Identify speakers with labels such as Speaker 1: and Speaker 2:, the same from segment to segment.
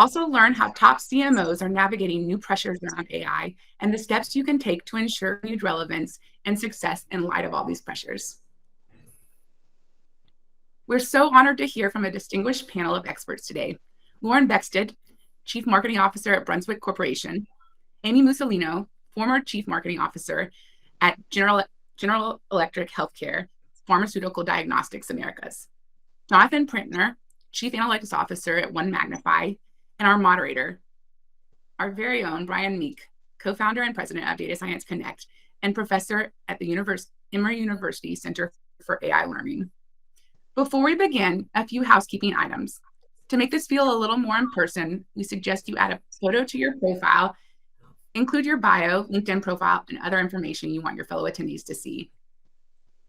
Speaker 1: also learn how top CMOs are navigating new pressures around AI and the steps you can take to ensure continued relevance and success in light of all these pressures. We're so honored to hear from a distinguished panel of experts today. Lauren Beckstead, Chief Marketing Officer at Brunswick Corporation, Amy Mussolino, former Chief Marketing Officer at General Electric Healthcare, Pharmaceutical Diagnostics Americas, Jonathan Prantner, Chief Analytics Officer at OneMagnify, and our moderator, our very own Brian Meek, co-founder and president of Data Science Connect and professor at the Emory University Center for AI Learning. Before we begin, a few housekeeping items. To make this feel a little more in person, we suggest you add a photo to your profile, include your bio, LinkedIn profile, and other information you want your fellow attendees to see.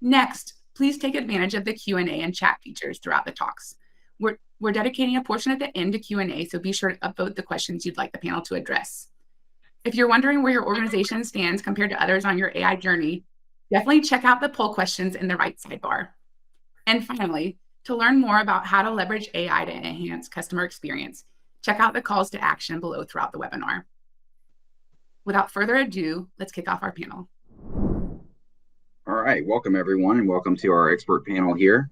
Speaker 1: Next, please take advantage of the Q&A and chat features throughout the talks. We're dedicating a portion at the end to Q&A, so be sure to upvote the questions you'd like the panel to address. If you're wondering where your organization stands compared to others on your AI journey, definitely check out the poll questions in the right sidebar. And finally, to learn more about how to leverage AI to enhance customer experience, check out the calls to action below throughout the webinar. Without further ado, let's kick off our panel.
Speaker 2: All right, welcome everyone, and welcome to our expert panel here.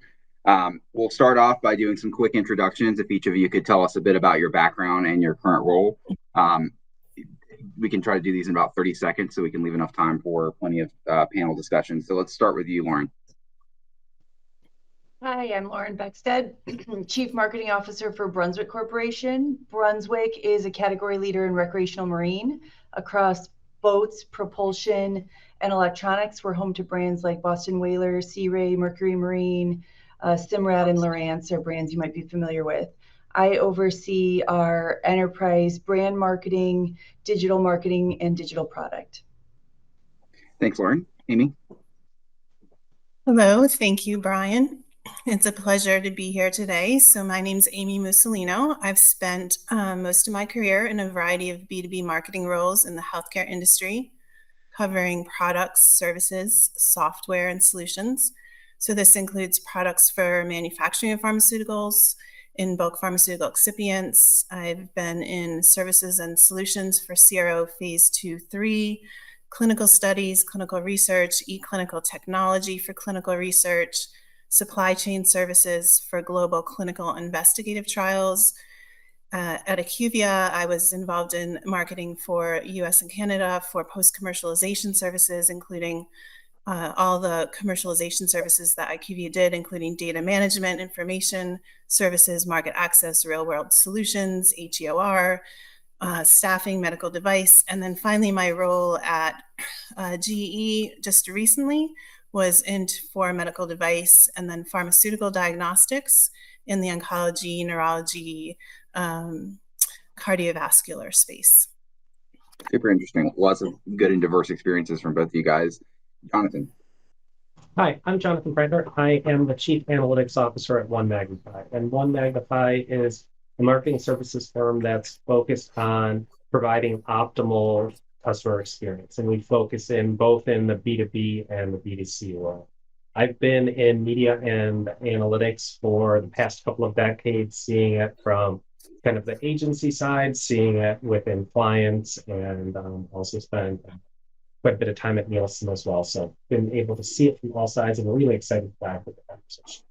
Speaker 2: We'll start off by doing some quick introductions. If each of you could tell us a bit about your background and your current role. We can try to do these in about 30 seconds so we can leave enough time for plenty of panel discussion. So let's start with you, Lauren.
Speaker 3: Hi, I'm Lauren Beckstead, Chief Marketing Officer for Brunswick Corporation. Brunswick is a category leader in recreational marine across boats, propulsion, and electronics. We're home to brands like Boston Whaler, Sea Ray, Mercury Marine, Simrad, and Lowrance are brands you might be familiar with. I oversee our enterprise brand marketing, and digital product.
Speaker 2: Thanks, Lauren. Amy?
Speaker 4: Hello, thank you, Brian. It's a pleasure to be here today. So my name's Amy Mussolino. I've spent most of my career in a variety of B2B marketing roles in the healthcare industry, covering products, services, software, and solutions. So this includes products for manufacturing of pharmaceuticals, in bulk pharmaceutical excipients. I've been in services and solutions for CRO phase 2, 3, clinical studies, clinical research, e-clinical technology for clinical research, supply chain services for global clinical investigative trials. At IQVIA, I was involved in marketing for US and Canada for post-commercialization services, including all the commercialization services that IQVIA did, including data management, information services, market access, real-world solutions, HEOR, staffing, medical device. And then finally, my role at GE just recently was for medical device and then pharmaceutical diagnostics in the oncology, neurology, cardiovascular space.
Speaker 2: Super interesting. Lots of good and diverse experiences from both of you guys. Jonathan.
Speaker 5: Hi, I'm Jonathan Prantner. I am the Chief Analytics Officer at OneMagnify. And OneMagnify is a marketing services firm that's focused on providing optimal customer experience. And we focus in both in the B2B and the B2C world. I've been in media and analytics for the past couple of decades, seeing it from kind of the agency side, seeing it within clients, and also spent quite a bit of time at Nielsen as well. So been able to see it from all sides, and we're really excited to dive into the conversation.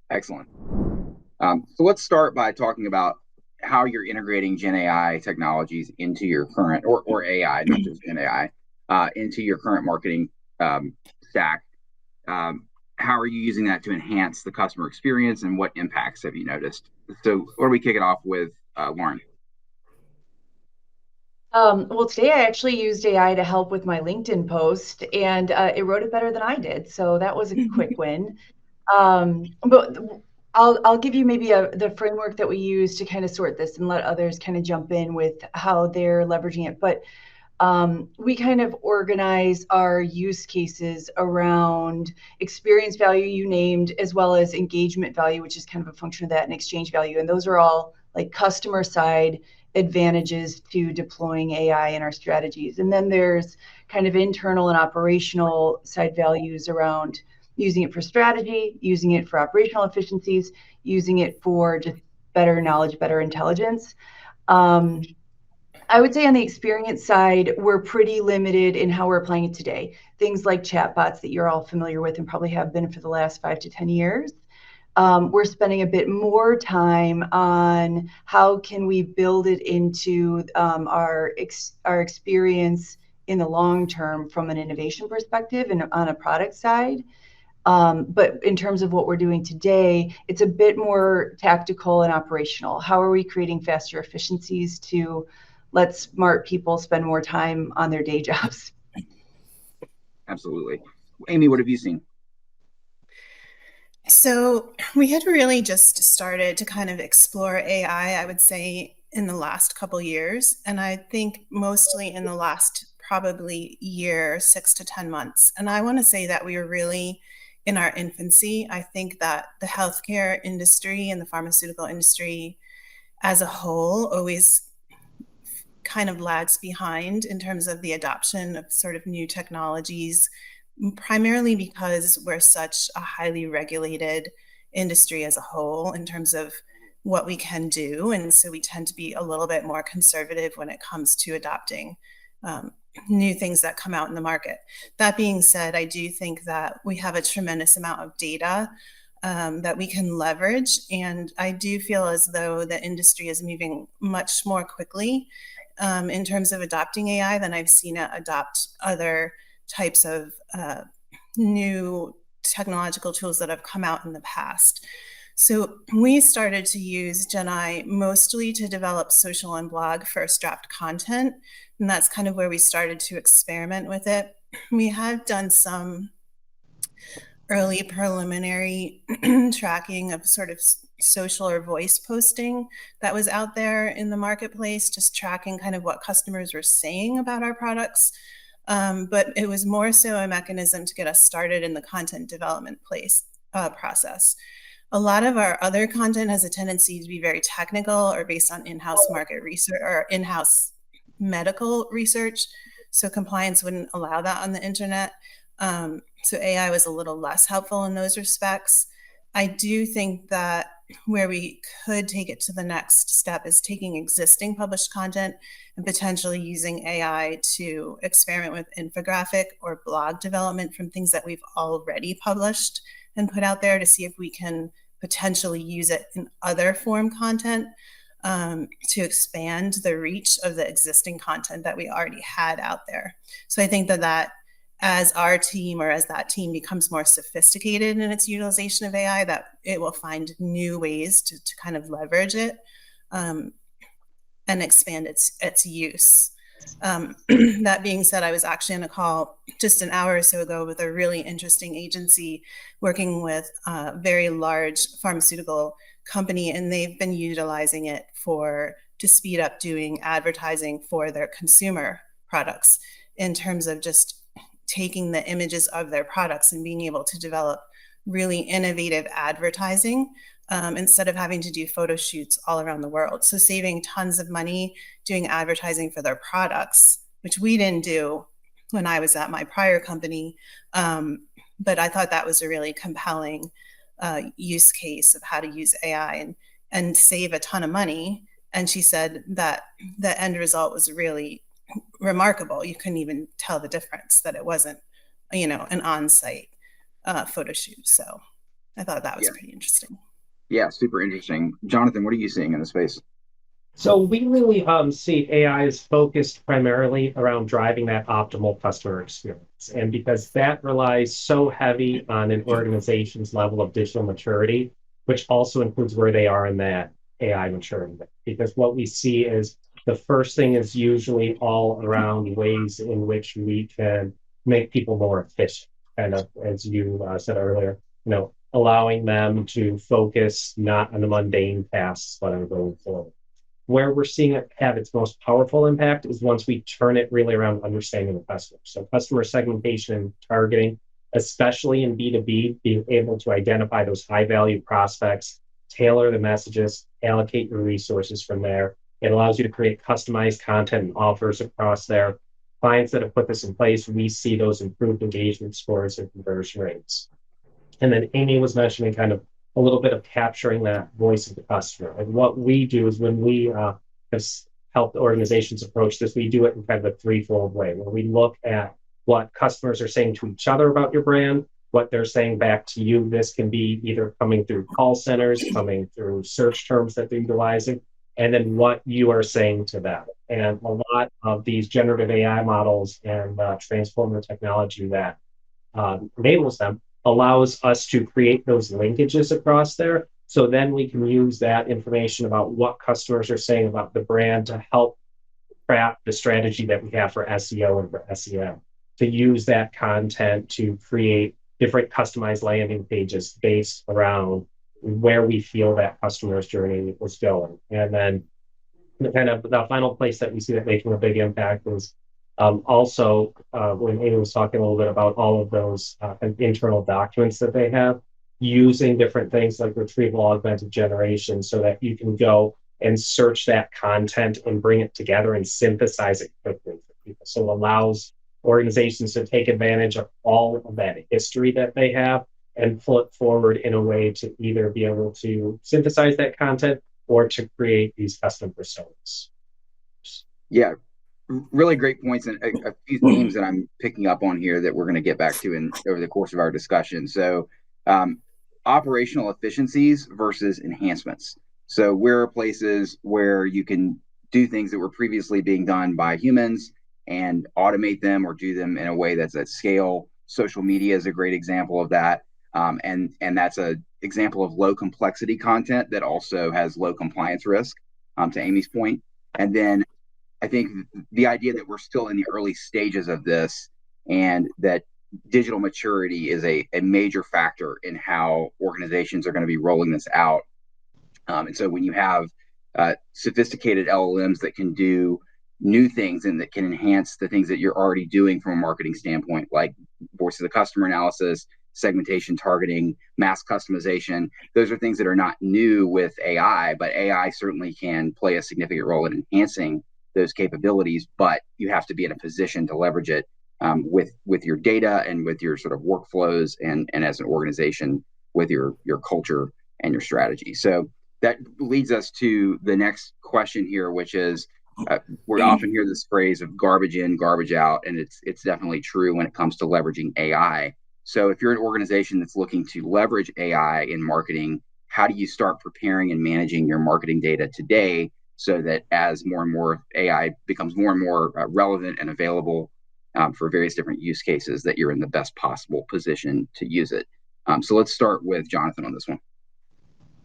Speaker 2: Excellent. So let's start by talking about how you're integrating Gen AI technologies into your current, or AI, not just Gen AI, into your current marketing stack. How are you using that to enhance the customer experience, and what impacts have you noticed? So why don't we kick it off with Lauren?
Speaker 3: Well, today I actually used AI to help with my LinkedIn post, and it wrote it better than I did. So that was a quick win. But I'll give you maybe the framework that we use to kind of sort this and let others kind of jump in with how they're leveraging it. But we kind of organize our use cases around experience value you named, as well as engagement value, which is kind of a function of that, and exchange value. And those are all like customer side advantages to deploying AI in our strategies. And then there's kind of internal and operational side values around using it for strategy, using it for operational efficiencies, using it for just better knowledge, better intelligence. I would say on the experience side, we're pretty limited in how we're applying it today. Things like chatbots that you're all familiar with and probably have been for the last 5 to 10 years. We're spending a bit more time on how can we build it into our experience in the long term from an innovation perspective and on a product side. But in terms of what we're doing today, it's a bit more tactical and operational. How are we creating faster efficiencies to let smart people spend more time on their day jobs?
Speaker 2: Absolutely. Amy, what have you seen?
Speaker 4: So we had really just started to kind of explore AI, I would say, in the last couple years. And I think mostly in the last probably year, 6 to 10 months. And I want to say that we were really in our infancy. I think that the healthcare industry and the pharmaceutical industry as a whole always kind of lags behind in terms of the adoption of sort of new technologies, primarily because we're such a highly regulated industry as a whole in terms of what we can do. And so we tend to be a little bit more conservative when it comes to adopting new things that come out in the market. That being said, I do think that we have a tremendous amount of data that we can leverage. And I do feel as though the industry is moving much more quickly in terms of adopting AI than I've seen it adopt other types of new technological tools that have come out in the past. So we started to use Gen mostly to develop social and blog first draft content. And that's kind of where we started to experiment with it. We have done some early preliminary tracking of sort of social or voice posting that was out there in the marketplace, just tracking kind of what customers were saying about our products. But it was more so a mechanism to get us started in the content development process. A lot of our other content has a tendency to be very technical or based on in-house market research or in-house medical research. So compliance wouldn't allow that on the internet. So AI was a little less helpful in those respects. I do think that where we could take it to the next step is taking existing published content and potentially using AI to experiment with infographic or blog development from things that we've already published and put out there to see if we can potentially use it in other form content to expand the reach of the existing content that we already had out there. So I think that as our team or as that team becomes more sophisticated in its utilization of AI, that it will find new ways to kind of leverage it and expand its use. That being said, I was actually on a call just an hour or so ago with a really interesting agency working with a very large pharmaceutical company, and they've been utilizing it to speed up doing advertising for their consumer products in terms of just taking the images of their products and being able to develop really innovative advertising instead of having to do photo shoots all around the world. So saving tons of money doing advertising for their products, which we didn't do when I was at my prior company. But I thought that was a really compelling use case of how to use AI and save a ton of money. And she said that the end result was really remarkable. You couldn't even tell the difference, that it wasn't, an on-site photo shoot. So I thought that was pretty interesting.
Speaker 2: Yeah, super interesting. Jonathan, what are you seeing in the space?
Speaker 5: So we really see AI is focused primarily around driving that optimal customer experience. And because that relies so heavy on an organization's level of digital maturity, which also includes where they are in that AI maturity. Because what we see is the first thing is usually all around ways in which we can make people more efficient, kind of, as you said earlier, allowing them to focus not on the mundane tasks, but on going forward. Where we're seeing it have its most powerful impact is once we turn it really around understanding the customer. So customer segmentation and targeting, especially in B2B, being able to identify those high value prospects, tailor the messages, allocate your resources from there. It allows you to create customized content and offers across there. Clients that have put this in place, we see those improved engagement scores and conversion rates. And then Amy was mentioning kind of a little bit of capturing that voice of the customer. And what we do is when we have helped organizations approach this, we do it in kind of a threefold way, where we look at what customers are saying to each other about your brand, what they're saying back to you. This can be either coming through call centers, coming through search terms that they're utilizing, and then what you are saying to them. And a lot of these generative AI models and transformer technology that enables them allows us to create those linkages across there. So then we can use that information about what customers are saying about the brand to help craft the strategy that we have for SEO and for SEM, to use that content to create different customized landing pages based around where we feel that customer's journey was going. And then kind of the final place that we see that making a big impact is also when Amy was talking a little bit about all of those internal documents that they have, using different things like retrieval augmented generation so that you can go and search that content and bring it together and synthesize it quickly for people. So it allows organizations to take advantage of all of that history that they have and pull it forward in a way to either be able to synthesize that content or to create these custom personas.
Speaker 2: Yeah, really great points and a few themes that I'm picking up on here that we're going to get back to over the course of our discussion. So operational efficiencies versus enhancements. So where are places where you can do things that were previously being done by humans and automate them or do them in a way that's at scale. Social media is a great example of that. And that's an example of low complexity content that also has low compliance risk, to Amy's point. And then I think the idea that we're still in the early stages of this and that digital maturity is a major factor in how organizations are going to be rolling this out. And so when you have sophisticated LLMs that can do new things and that can enhance the things that you're already doing from a marketing standpoint, like voice of the customer analysis, segmentation, targeting, mass customization, those are things that are not new with AI, but AI certainly can play a significant role in enhancing those capabilities, but you have to be in a position to leverage it with your data and with your sort of workflows and as an organization with your culture and your strategy. So that leads us to the next question here, which is we often hear this phrase of garbage in, garbage out, and it's definitely true when it comes to leveraging AI. So if you're an organization that's looking to leverage AI in marketing, how do you start preparing and managing your marketing data today so that as more and more AI becomes more and more relevant and available for various different use cases, that you're in the best possible position to use it? So let's start with Jonathan on this one.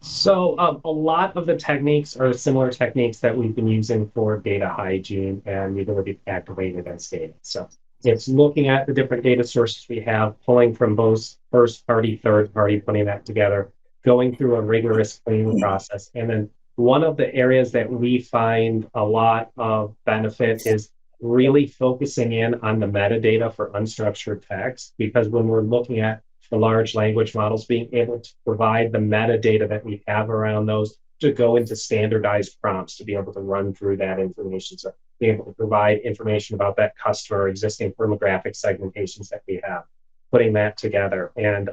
Speaker 5: So a lot of the techniques are similar techniques that we've been using for data hygiene and the ability to activate events data. So it's looking at the different data sources we have, pulling from both first party, third party, putting that together, going through a rigorous cleaning process. And then one of the areas that we find a lot of benefit is really focusing in on the metadata for unstructured text, because when we're looking at the large language models, being able to provide the metadata that we have around those to go into standardized prompts to be able to run through that information. So being able to provide information about that customer, existing firmographic segmentations that we have, putting that together. And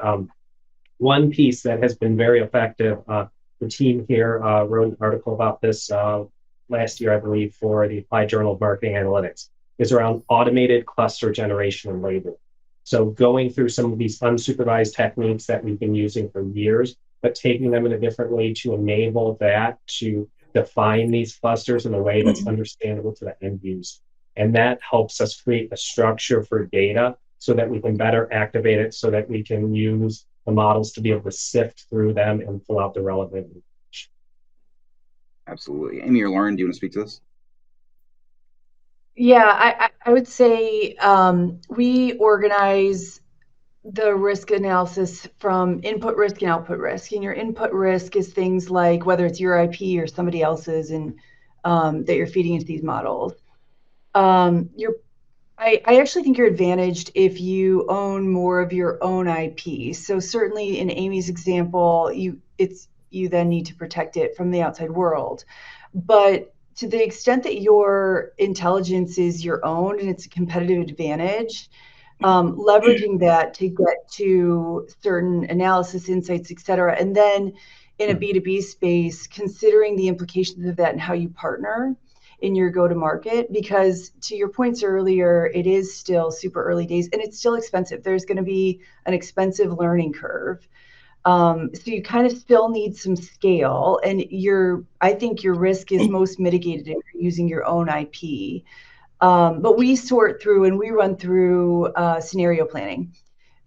Speaker 5: one piece that has been very effective, the team here wrote an article about this last year, I believe, for the Applied Journal of Marketing Analytics, is around automated cluster generation and labeling. So going through some of these unsupervised techniques that we've been using for years, but taking them in a different way to enable that to define these clusters in a way that's understandable to the end user. And that helps us create a structure for data so that we can better activate it, so that we can use the models to be able to sift through them and pull out the relevant information.
Speaker 2: Absolutely. Amy or Lauren, do you want to speak to this?
Speaker 3: Yeah, I would say we organize the risk analysis from input risk and output risk. And your input risk is things like whether it's your IP or somebody else's, and that you're feeding into these models. I actually think you're advantaged if you own more of your own IP. So certainly in Amy's example, you then need to protect it from the outside world. But to the extent that your intelligence is your own and it's a competitive advantage, leveraging that to get to certain analysis, insights, et cetera. And then in a B2B space, considering the implications of that and how you partner in your go-to-market, because to your points earlier, it is still super early days and it's still expensive. There's going to be an expensive learning curve. So you kind of still need some scale, and I think your risk is most mitigated if you're using your own IP. But we sort through and we run through scenario planning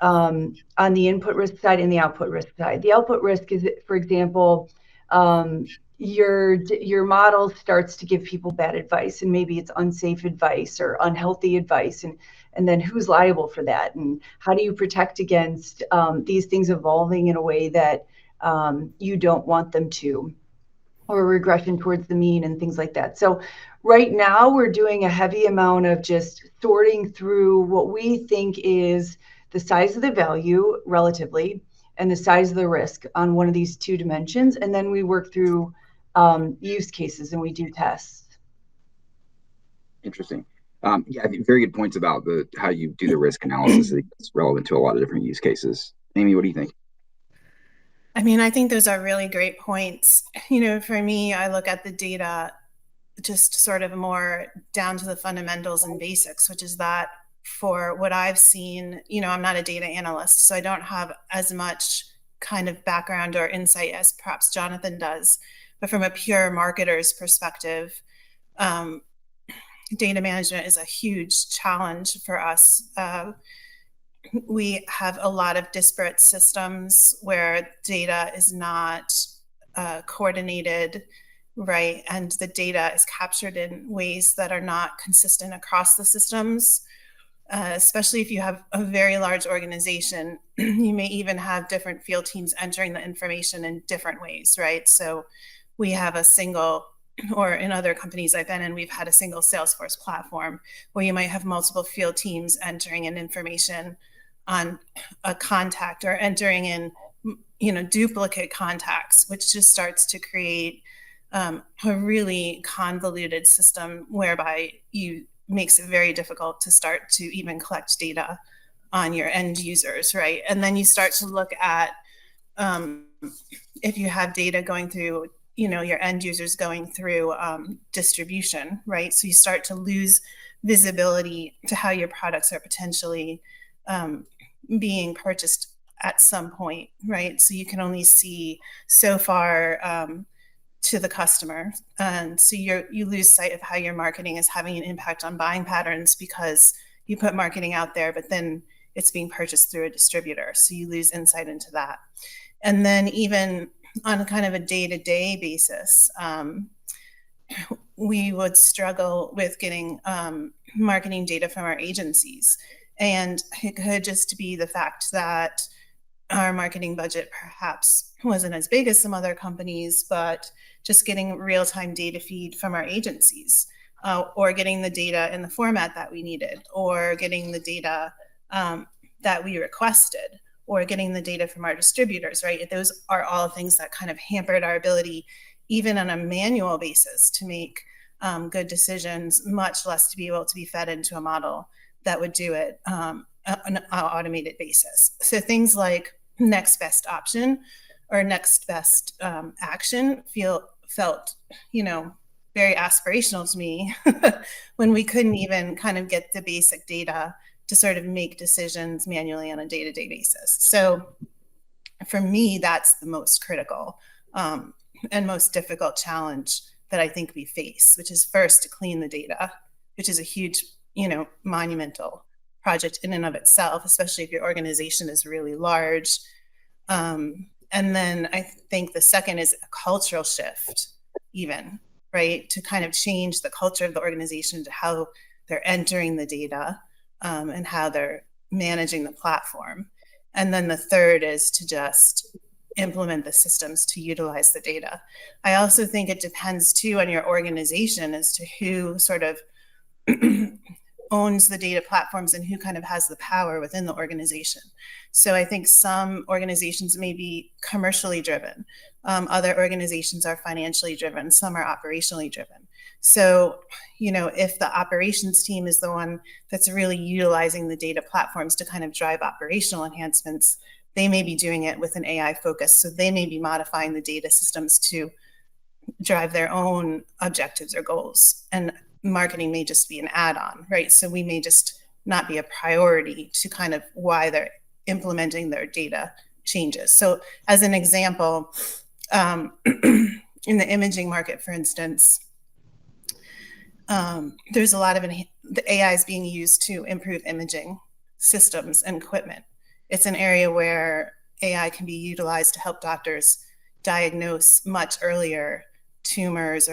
Speaker 3: on the input risk side and the output risk side. The output risk is, for example, your model starts to give people bad advice, and maybe it's unsafe advice or unhealthy advice, and then who's liable for that, and how do you protect against these things evolving in a way that you don't want them to, or regression towards the mean and things like that. So right now we're doing a heavy amount of just sorting through what we think is the size of the value relatively and the size of the risk on one of these two dimensions. And then we work through use cases and we do tests.
Speaker 2: Interesting. Yeah, I think very good points about how you do the risk analysis. I think it's relevant to a lot of different use cases. Amy, what do you think?
Speaker 4: I mean, I think those are really great points. For me, I look at the data just sort of more down to the fundamentals and basics, which is that for what I've seen, I'm not a data analyst, so I don't have as much kind of background or insight as perhaps Jonathan does. But from a pure marketer's perspective, data management is a huge challenge for us. We have a lot of disparate systems where data is not coordinated, right? And the data is captured in ways that are not consistent across the systems. Especially if you have a very large organization, you may even have different field teams entering the information in different ways, right? So we have a single, or in other companies I've been in, we've had a single Salesforce platform where you might have multiple field teams entering in information on a contact or entering in, duplicate contacts, which just starts to create a really convoluted system whereby makes it very difficult to start to even collect data on your end users, right? And then you start to look at if you have data going through, your end users going through distribution, right? So you start to lose visibility to how your products are potentially being purchased at some point, right? So you can only see so far to the customer. And so you lose sight of how your marketing is having an impact on buying patterns because you put marketing out there, but then it's being purchased through a distributor. So you lose insight into that. And then even on a kind of a day-to-day basis, we would struggle with getting marketing data from our agencies. And it could just be the fact that our marketing budget perhaps wasn't as big as some other companies, but just getting real-time data feed from our agencies, or getting the data in the format that we needed, or getting the data that we requested, or getting the data from our distributors, right? Those are all things that kind of hampered our ability, even on a manual basis, to make good decisions, much less to be able to be fed into a model that would do it on an automated basis. So things like next best option or next best action felt, very aspirational to me when we couldn't even kind of get the basic data to sort of make decisions manually on a day-to-day basis. So for me, that's the most critical and most difficult challenge that I think we face, which is first to clean the data, which is a huge, monumental project in and of itself, especially if your organization is really large. And then I think the second is a cultural shift, even, right? To kind of change the culture of the organization to how they're entering the data and how they're managing the platform. And then the third is to just implement the systems to utilize the data. I also think it depends too on your organization as to who sort of owns the data platforms and who kind of has the power within the organization. So I think some organizations may be commercially driven. Other organizations are financially driven. Some are operationally driven. So, if the operations team is the one that's really utilizing the data platforms to kind of drive operational enhancements, they may be doing it with an AI focus. So they may be modifying the data systems to drive their own objectives or goals. And marketing may just be an add-on, right? So we may just not be a priority to kind of why they're implementing their data changes. So as an example, in the imaging market, for instance, there's a lot of the AI is being used to improve imaging systems and equipment. It's an area where AI can be utilized to help doctors diagnose much earlier tumors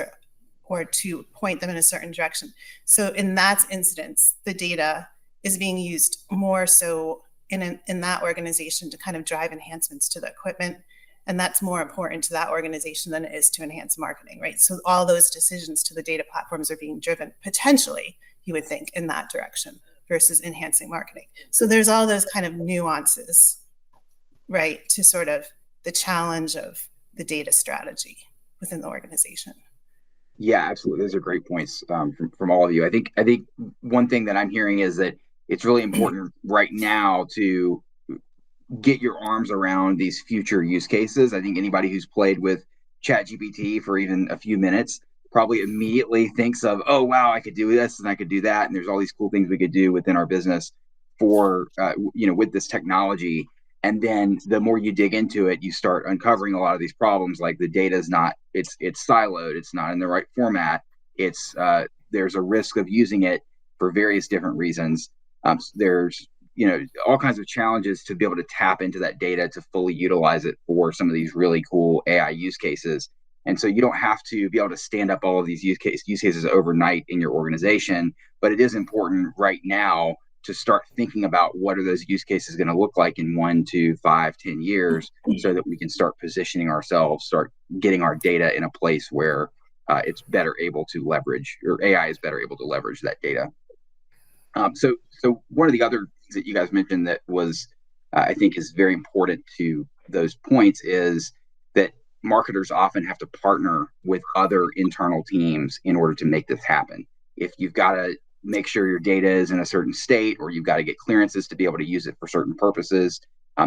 Speaker 4: or to point them in a certain direction. So in that instance, the data is being used more so in that organization to kind of drive enhancements to the equipment. And that's more important to that organization than it is to enhance marketing, right? So all those decisions to the data platforms are being driven potentially, you would think, in that direction versus enhancing marketing. So there's all those kind of nuances, right, to sort of the challenge of the data strategy within the organization.
Speaker 2: Yeah, absolutely. Those are great points from all of you. I think one thing that I'm hearing is that it's really important right now to get your arms around these future use cases. I think anybody who's played with ChatGPT for even a few minutes probably immediately thinks of, oh, wow, I could do this and I could do that. And there's all these cool things we could do within our business for, with this technology. And then the more you dig into it, you start uncovering a lot of these problems. Like the data is not, it's siloed. It's not in the right format. There's a risk of using it for various different reasons. There's all kinds of challenges to be able to tap into that data to fully utilize it for some of these really cool AI use cases. And so you don't have to be able to stand up all of these use cases overnight in your organization, but it is important right now to start thinking about what are those use cases going to look like in 1, 2, 5, 10 years, so that we can start positioning ourselves, start getting our data in a place where it's better able to leverage, or AI is better able to leverage that data. So one of the other things that you guys mentioned that was, I think, is very important to those points is that marketers often have to partner with other internal teams in order to make this happen. If you've got to make sure your data is in a certain state, or you've got to get clearances to be able to use it for certain purposes,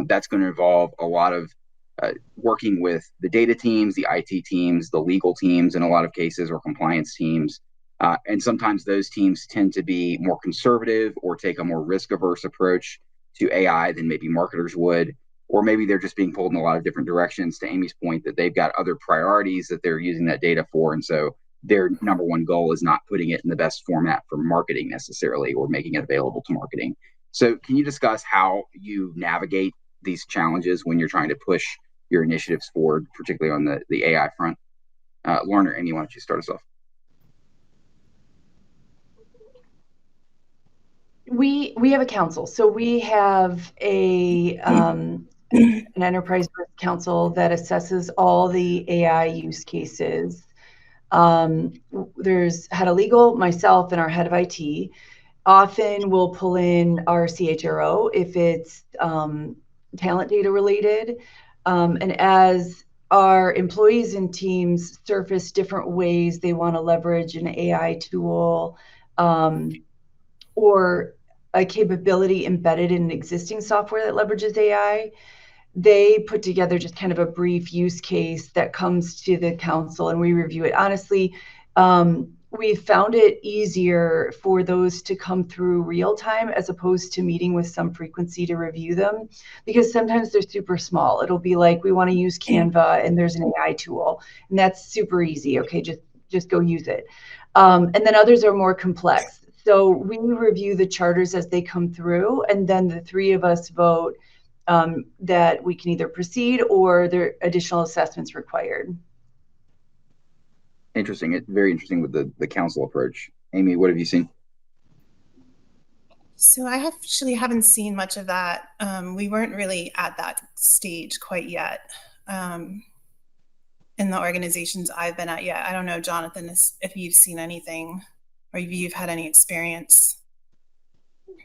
Speaker 2: that's going to involve a lot of working with the data teams, the IT teams, the legal teams in a lot of cases, or compliance teams. And sometimes those teams tend to be more conservative or take a more risk-averse approach to AI than maybe marketers would. Or maybe they're just being pulled in a lot of different directions, to Amy's point, that they've got other priorities that they're using that data for. And so their number one goal is not putting it in the best format for marketing necessarily, or making it available to marketing. So can you discuss how you navigate these challenges when you're trying to push your initiatives forward, particularly on the AI front? Lauren or Amy, why don't you start us off?
Speaker 3: We have a council. So we have an enterprise risk council that assesses all the AI use cases. There's head of legal, myself, and our head of IT. Often we'll pull in our CHRO if it's talent data related. And as our employees and teams surface different ways they want to leverage an AI tool, or a capability embedded in existing software that leverages AI, they put together just kind of a brief use case that comes to the council and we review it. Honestly, we found it easier for those to come through real time as opposed to meeting with some frequency to review them, because sometimes they're super small. It'll be like, we want to use Canva and there's an AI tool, and that's super easy. Okay, just go use it. And then others are more complex. So we review the charters as they come through, and then the three of us vote that we can either proceed or there are additional assessments required.
Speaker 2: Interesting. It's very interesting with the council approach. Amy, what have you seen?
Speaker 4: So I actually haven't seen much of that. We weren't really at that stage quite yet in the organizations I've been at yet. I don't know, Jonathan, if you've seen anything or if you've had any experience.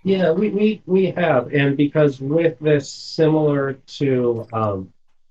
Speaker 5: Yeah, we have, and because with this, similar to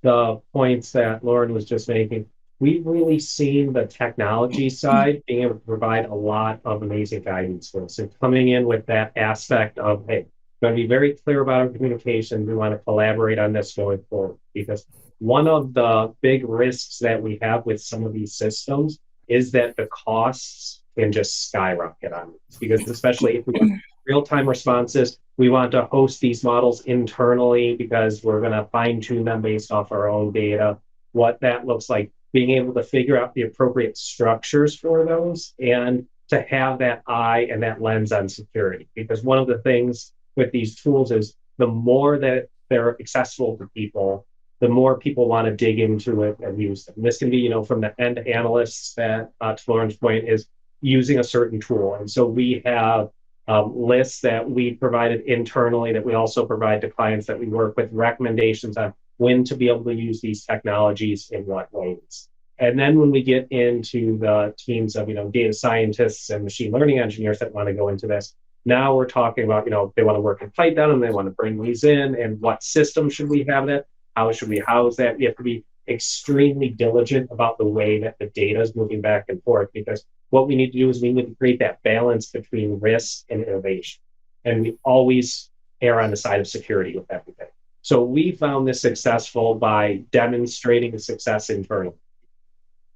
Speaker 5: the points that Lauren was just making, we've really seen the technology side being able to provide a lot of amazing guidance for us, and coming in with that aspect of, hey, we're going to be very clear about our communication. We want to collaborate on this going forward, because one of the big risks that we have with some of these systems is that the costs can just skyrocket on this, because especially if we want real-time responses. We want to host these models internally because we're going to fine-tune them based off our own data. What that looks like, being able to figure out the appropriate structures for those, and to have that eye and that lens on security. Because one of the things with these tools is the more that they're accessible to people, the more people want to dig into it and use them. This can be, from the end analysts that, to Lauren's point, is using a certain tool. And so we have lists that we provided internally that we also provide to clients that we work with, recommendations on when to be able to use these technologies in what ways. And then when we get into the teams of, data scientists and machine learning engineers that want to go into this, now we're talking about, they want to work in Python and they want to bring these in, and what system should we have that? How should we house that? We have to be extremely diligent about the way that the data is moving back and forth, because what we need to do is we need to create that balance between risk and innovation. And we always err on the side of security with everything. So we found this successful by demonstrating the success internally.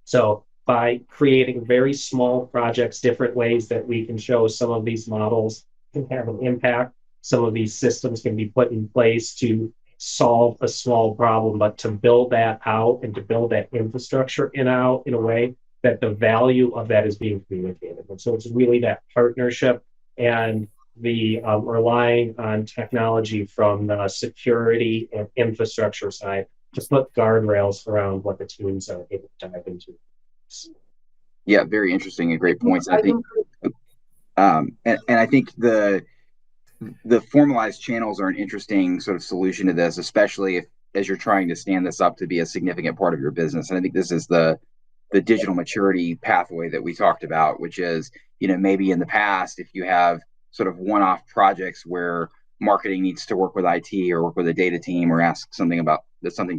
Speaker 5: So by creating very small projects, different ways that we can show some of these models can have an impact. Some of these systems can be put in place to solve a small problem, but to build that out and to build that infrastructure in a way that the value of that is being communicated. And so it's really that partnership and the relying on technology from the security and infrastructure side to put guardrails around what the teams are able to dive into.
Speaker 2: Yeah, very interesting and great points. I think, and I think the formalized channels are an interesting sort of solution to this, especially as you're trying to stand this up to be a significant part of your business. And I think this is the digital maturity pathway that we talked about, which is, maybe in the past, if you have sort of one-off projects where marketing needs to work with IT or work with a data team or ask something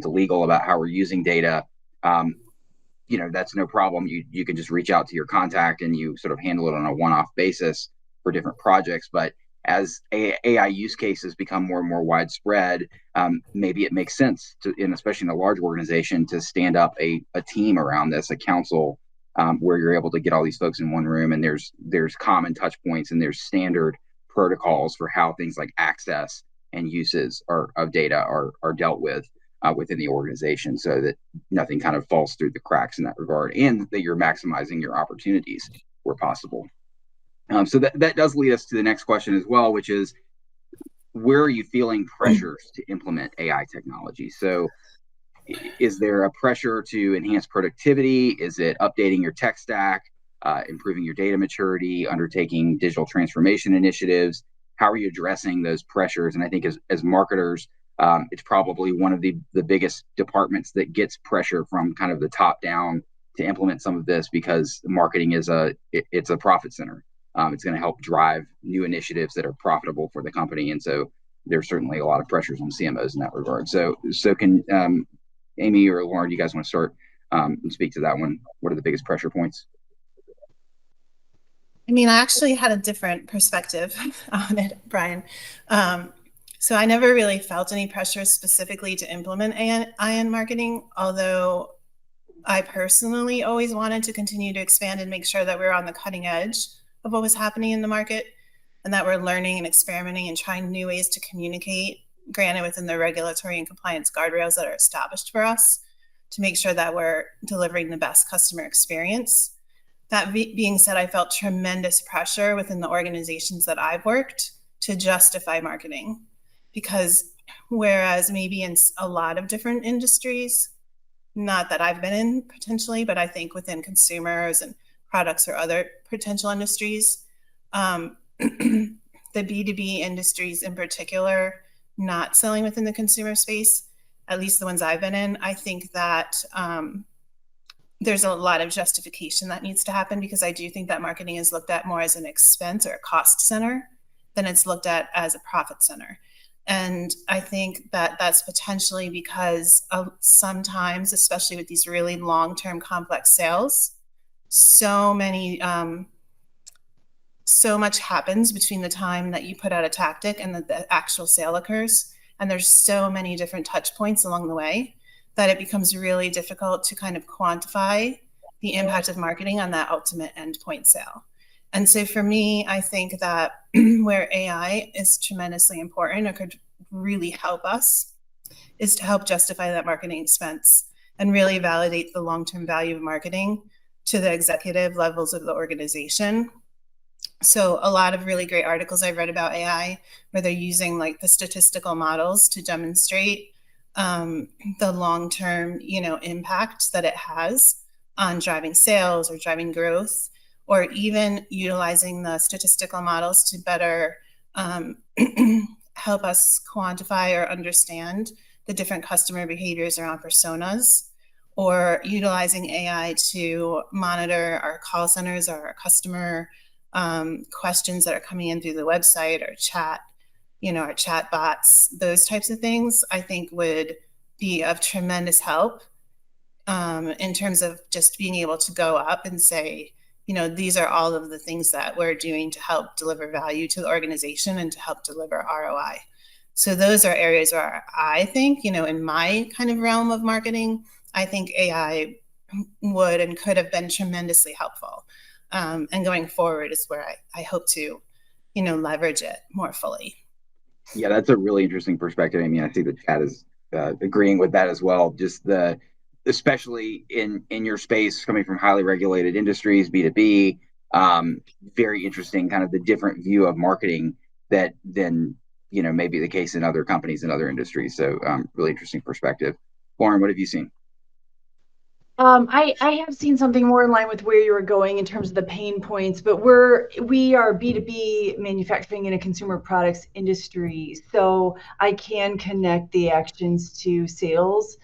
Speaker 2: to legal about how we're using data, that's no problem. You can just reach out to your contact and you sort of handle it on a one-off basis for different projects. But as AI use cases become more and more widespread, maybe it makes sense to, and especially in a large organization, to stand up a team around this, a council, where you're able to get all these folks in one room, and there's common touch points and there's standard protocols for how things like access and uses of data are dealt with within the organization, so that nothing kind of falls through the cracks in that regard, and that you're maximizing your opportunities where possible. So that does lead us to the next question as well, which is, where are you feeling pressures to implement AI technology? So is there a pressure to enhance productivity? Is it updating your tech stack, improving your data maturity, undertaking digital transformation initiatives? How are you addressing those pressures? And I think as marketers, it's probably one of the biggest departments that gets pressure from kind of the top down to implement some of this, because marketing is it's a profit center. It's going to help drive new initiatives that are profitable for the company. And so there's certainly a lot of pressures on CMOs in that regard. So can Amy or Lauren, do you guys want to start and speak to that one? What are the biggest pressure points?
Speaker 4: I mean, I actually had a different perspective on it, Brian. So I never really felt any pressure specifically to implement AI in marketing, although I personally always wanted to continue to expand and make sure that we're on the cutting edge of what was happening in the market, and that we're learning and experimenting and trying new ways to communicate, granted within the regulatory and compliance guardrails that are established for us, to make sure that we're delivering the best customer experience. That being said, I felt tremendous pressure within the organizations that I've worked to justify marketing, because whereas maybe in a lot of different industries, not that I've been in potentially, but I think within consumers and products or other potential industries, the B2B industries in particular, not selling within the consumer space, at least the ones I've been in, I think that there's a lot of justification that needs to happen, because I do think that marketing is looked at more as an expense or a cost center then it's looked at as a profit center. And I think that that's potentially because sometimes, especially with these really long-term complex sales, so much happens between the time that you put out a tactic and the actual sale occurs. And there's so many different touch points along the way that it becomes really difficult to kind of quantify the impact of marketing on that ultimate endpoint sale. And so for me, I think that where AI is tremendously important or could really help us is to help justify that marketing expense and really validate the long-term value of marketing to the executive levels of the organization. So a lot of really great articles I've read about AI where they're using like the statistical models to demonstrate the long-term, impact that it has on driving sales or driving growth, or even utilizing the statistical models to better help us quantify or understand the different customer behaviors around personas, or utilizing AI to monitor our call centers or our customer questions that are coming in through the website or chat, our chat bots, those types of things, I think would be of tremendous help in terms of just being able to go up and say, these are all of the things that we're doing to help deliver value to the organization and to help deliver ROI. So those are areas where I think, in my kind of realm of marketing, I think AI would and could have been tremendously helpful. And going forward is where I hope to, leverage it more fully.
Speaker 2: Yeah, that's a really interesting perspective. I mean, I think the chat is agreeing with that as well. Just especially in your space, coming from highly regulated industries, B2B, very interesting, kind of the different view of marketing that then may be the case in other companies and other industries. So really interesting perspective. Lauren, what have you seen?
Speaker 3: I have seen something more in line with where you were going in terms of the pain points, but we are B2B manufacturing in a consumer products industry, so I can connect the actions to sales.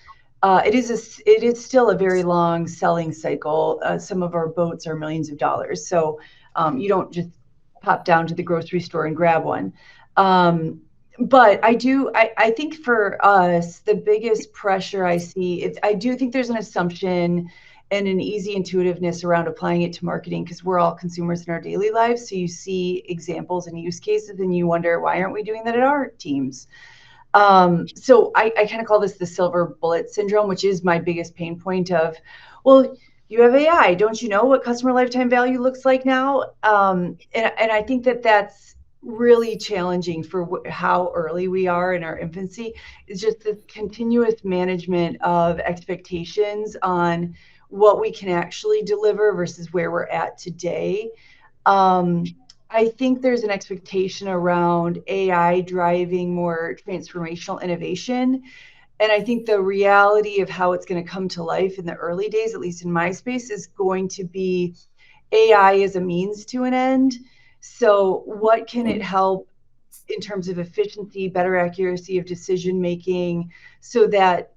Speaker 3: It is still a very long selling cycle. Some of our boats are millions of dollars, so you don't just pop down to the grocery store and grab one. But I think for us, the biggest pressure I see, I do think there's an assumption and an easy intuitiveness around applying it to marketing because we're all consumers in our daily lives. So you see examples and use cases and you wonder, why aren't we doing that at our teams? So I kind of call this the silver bullet syndrome, which is my biggest pain point of, well, you have AI. Don't you know what customer lifetime value looks like now? And I think that's really challenging for how early we are in our infancy. It's just the continuous management of expectations on what we can actually deliver versus where we're at today. I think there's an expectation around AI driving more transformational innovation. And I think the reality of how it's going to come to life in the early days, at least in my space, is going to be AI as a means to an end. So what can it help in terms of efficiency, better accuracy of decision making, so that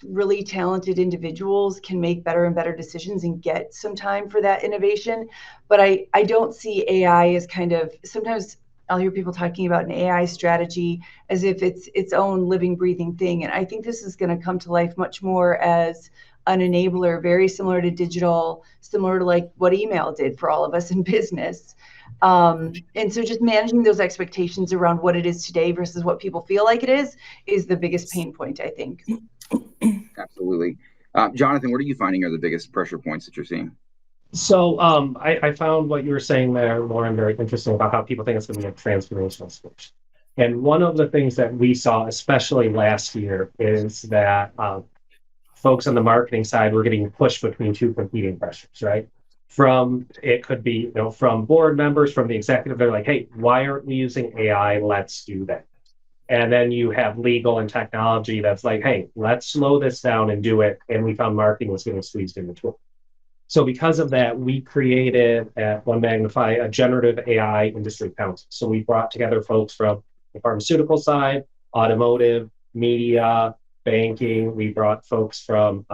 Speaker 3: really talented individuals can make better and better decisions and get some time for that innovation. But I don't see AI as kind of, sometimes I'll hear people talking about an AI strategy as if it's its own living, breathing thing. And I think this is going to come to life much more as an enabler, very similar to digital, similar to like what email did for all of us in business. And so just managing those expectations around what it is today versus what people feel like it is the biggest pain point, I think.
Speaker 2: Absolutely. Jonathan, what are you finding are the biggest pressure points that you're seeing?
Speaker 5: So I found what you were saying there, Lauren, very interesting about how people think it's going to be a transformational switch. And one of the things that we saw, especially last year, is that folks on the marketing side were getting pushed between two competing pressures, right? It could be, from board members, from the executive, they're like, hey, why aren't we using AI? Let's do that. And then you have legal and technology that's like, hey, let's slow this down and do it. And we found marketing was getting squeezed in between. So because of that, we created at OneMagnify a generative AI industry council. So we brought together folks from the pharmaceutical side, automotive, media, banking. We brought folks from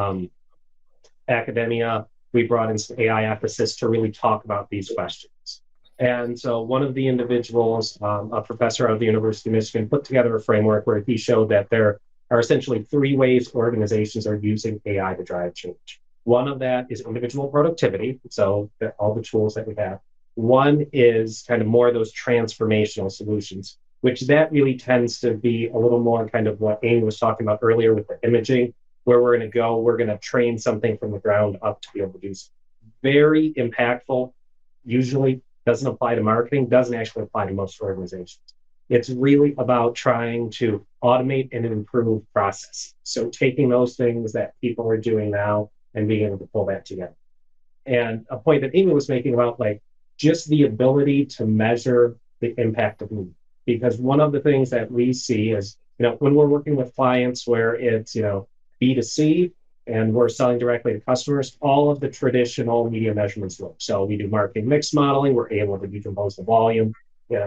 Speaker 5: academia. We brought in some AI ethicists to really talk about these questions. And so one of the individuals, a professor out of the University of Michigan, put together a framework where he showed that there are essentially three ways organizations are using AI to drive change. One of that is individual productivity, so all the tools that we have. One is kind of more of those transformational solutions, which that really tends to be a little more kind of what Amy was talking about earlier with the imaging, where we're going to go, we're going to train something from the ground up to be able to do something. Very impactful, usually doesn't apply to marketing, doesn't actually apply to most organizations. It's really about trying to automate and improve process. So taking those things that people are doing now and being able to pull that together. And a point that Amy was making about like just the ability to measure the impact of need. Because one of the things that we see is, when we're working with clients where it's, B2C and we're selling directly to customers, all of the traditional media measurements work. So we do marketing mix modeling, we're able to decompose the volume,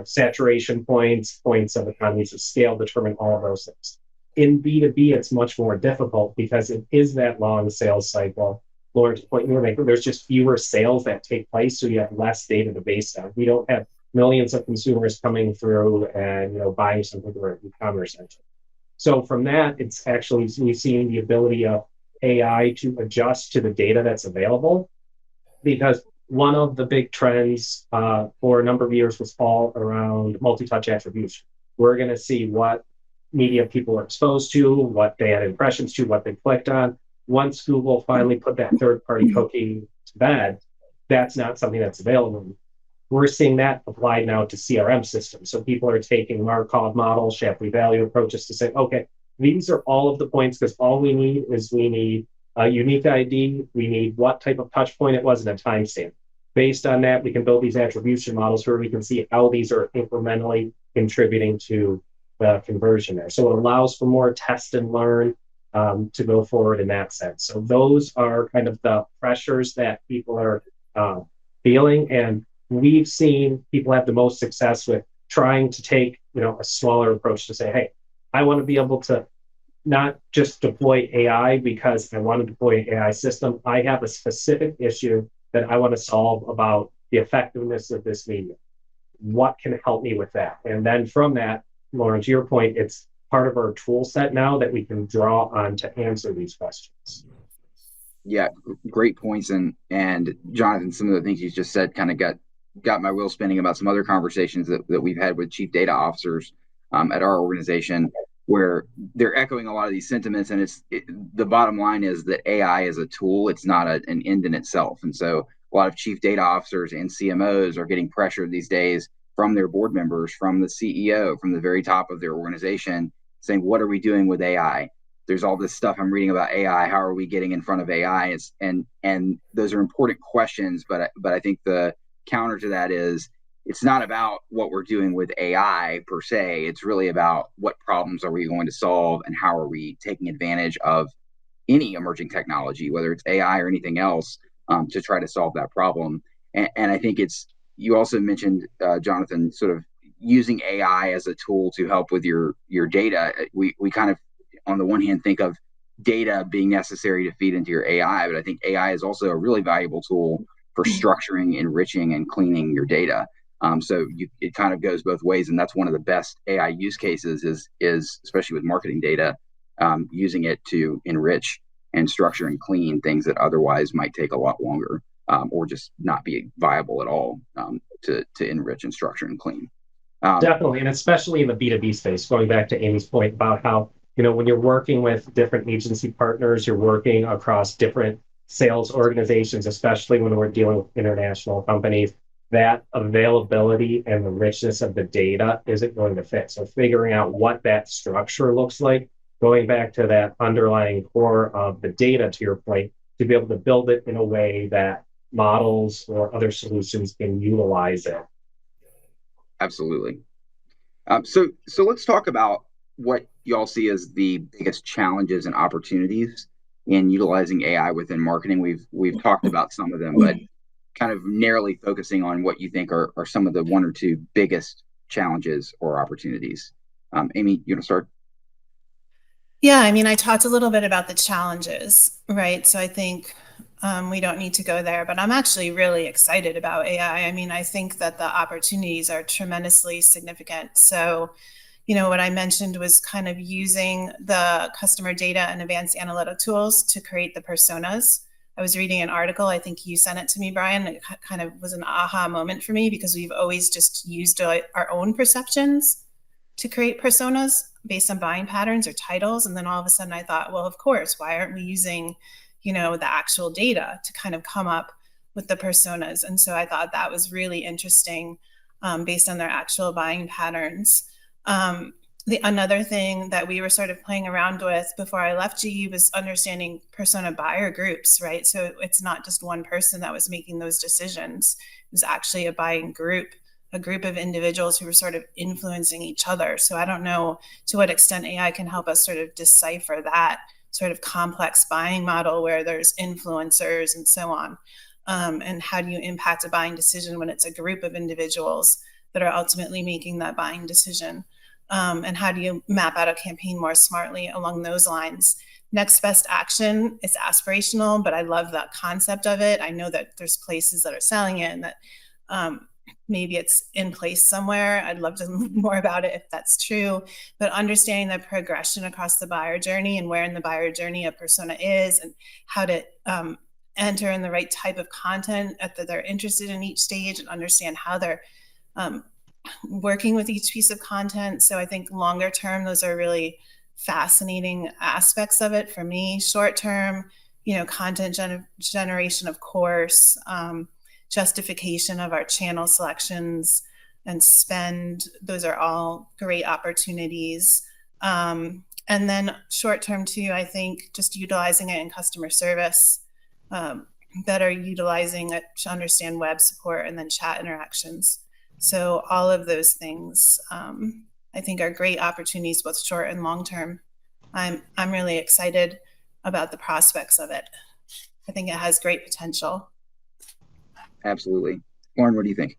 Speaker 5: saturation points, points of economies of scale, determine all of those things. In B2B, it's much more difficult because it is that long sales cycle. Lauren's point you were making, there's just fewer sales that take place, so you have less data to base on. We don't have millions of consumers coming through and buying something through our e-commerce engine. So from that, it's actually we've seen the ability of AI to adjust to the data that's available, because one of the big trends for a number of years was all around multi-touch attribution. We're going to see what media people are exposed to, what they had impressions to, what they clicked on. Once Google finally put that third-party cookie to bed, that's not something that's available. We're seeing that applied now to CRM systems. So people are taking Markov models, Shapley value approaches to say, okay, these are all of the points, because all we need is we need a unique ID, we need what type of touch point it was and a timestamp. Based on that, we can build these attribution models where we can see how these are incrementally contributing to the conversion there. So it allows for more test and learn to go forward in that sense. So those are kind of the pressures that people are feeling. And we've seen people have the most success with trying to take, a smaller approach to say, hey, I want to be able to not just deploy AI because I want to deploy an AI system. I have a specific issue that I want to solve about the effectiveness of this medium. What can help me with that? And then from that, Lauren, to your point, it's part of our tool set now that we can draw on to answer these questions.
Speaker 2: Yeah, great points. And Jonathan, some of the things you just said kind of got my wheel spinning about some other conversations that we've had with chief data officers at our organization, where they're echoing a lot of these sentiments. And the bottom line is that AI is a tool. It's not an end in itself. And so a lot of chief data officers and CMOs are getting pressured these days from their board members, from the CEO, from the very top of their organization, saying, what are we doing with AI? There's all this stuff I'm reading about AI. How are we getting in front of AI? And those are important questions. But I think the counter to that is, it's not about what we're doing with AI per se. It's really about what problems are we going to solve and how are we taking advantage of any emerging technology, whether it's AI or anything else, to try to solve that problem. And I think you also mentioned, Jonathan, sort of using AI as a tool to help with your data. We kind of, on the one hand, think of data being necessary to feed into your AI, but I think AI is also a really valuable tool for structuring, enriching, and cleaning your data. So it kind of goes both ways, and that's one of the best AI use cases is especially with marketing data, using it to enrich and structure and clean things that otherwise might take a lot longer, or just not be viable at all, to enrich and structure and clean.
Speaker 5: Definitely, and especially in the B2B space, going back to Amy's point about how, when you're working with different agency partners, you're working across different sales organizations, especially when we're dealing with international companies, that availability and the richness of the data isn't going to fit. So figuring out what that structure looks like, going back to that underlying core of the data, to your point, to be able to build it in a way that models or other solutions can utilize it.
Speaker 2: Absolutely. So let's talk about what y'all see as the biggest challenges and opportunities in utilizing AI within marketing. We've talked about some of them, but kind of narrowly focusing on what you think are some of the one or two biggest challenges or opportunities. Amy, you want to start?
Speaker 4: Yeah, I mean, I talked a little bit about the challenges, right? So I think We don't need to go there, but I'm actually really excited about AI. I mean, I think that the opportunities are tremendously significant. So, what I mentioned was kind of using the customer data and advanced analytic tools to create the personas. I was reading an article, I think you sent it to me, Brian. It kind of was an aha moment for me because we've always just used our own perceptions to create personas based on buying patterns or titles. And then all of a sudden I thought, well, of course, why aren't we using, the actual data to kind of come up with the personas? And so I thought that was really interesting based on their actual buying patterns. Another thing that we were sort of playing around with before I left GE was understanding persona buyer groups, right? So it's not just one person that was making those decisions. It was actually a buying group, a group of individuals who were sort of influencing each other. So I don't know to what extent AI can help us sort of decipher that sort of complex buying model where there's influencers and so on. And how do you impact a buying decision when it's a group of individuals that are ultimately making that buying decision? And how do you map out a campaign more smartly along those lines? Next best action is aspirational, but I love the concept of it. I know that there's places that are selling it and that maybe it's in place somewhere. I'd love to learn more about it if that's true. But understanding the progression across the buyer journey and where in the buyer journey a persona is and how to enter in the right type of content that they're interested in each stage and understand how they're working with each piece of content. So I think longer term, those are really fascinating aspects of it for me. Short term, content generation, of course, justification of our channel selections and spend. Those are all great opportunities. And then short term too, I think just utilizing it in customer service, better utilizing it to understand web support and then chat interactions. So all of those things, I think, are great opportunities, both short and long term. I'm really excited about the prospects of it. I think it has great potential.
Speaker 2: Absolutely. Lauren, what do you think?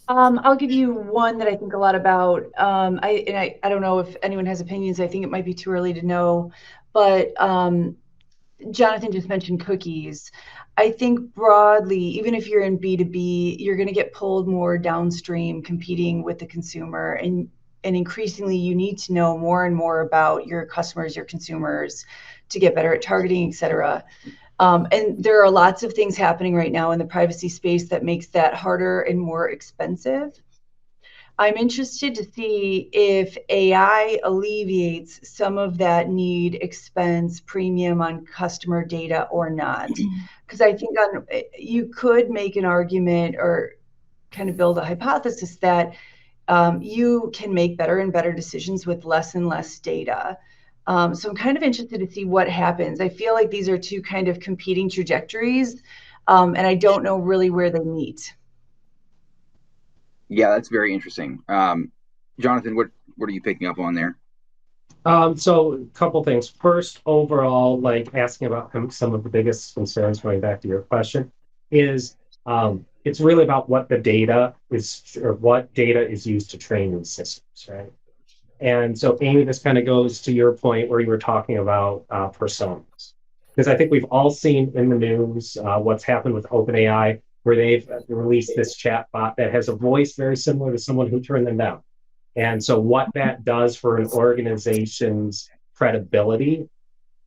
Speaker 3: I'll give you one that I think a lot about. I don't know if anyone has opinions. I think it might be too early to know, but Jonathan just mentioned cookies. I think broadly, even if you're in B2B, you're going to get pulled more downstream competing with the consumer. And increasingly, you need to know more and more about your customers, your consumers, to get better at targeting, et cetera. And there are lots of things happening right now in the privacy space that makes that harder and more expensive. I'm interested to see if AI alleviates some of that need, expense, premium on customer data or not. Because I think you could make an argument or kind of build a hypothesis that you can make better and better decisions with less and less data. So I'm kind of interested to see what happens. I feel like these are two kind of competing trajectories, and I don't know really where they meet.
Speaker 2: Yeah, that's very interesting. Jonathan, what are you picking up on there?
Speaker 5: So a couple things. First, overall, like asking about some of the biggest concerns, going back to your question, is it's really about what the data is, or what data is used to train these systems, right? And so, Amy, this kind of goes to your point where you were talking about personas. Because I think we've all seen in the news what's happened with OpenAI, where they've released this chat bot that has a voice very similar to someone who turned them down. And so what that does for an organization's credibility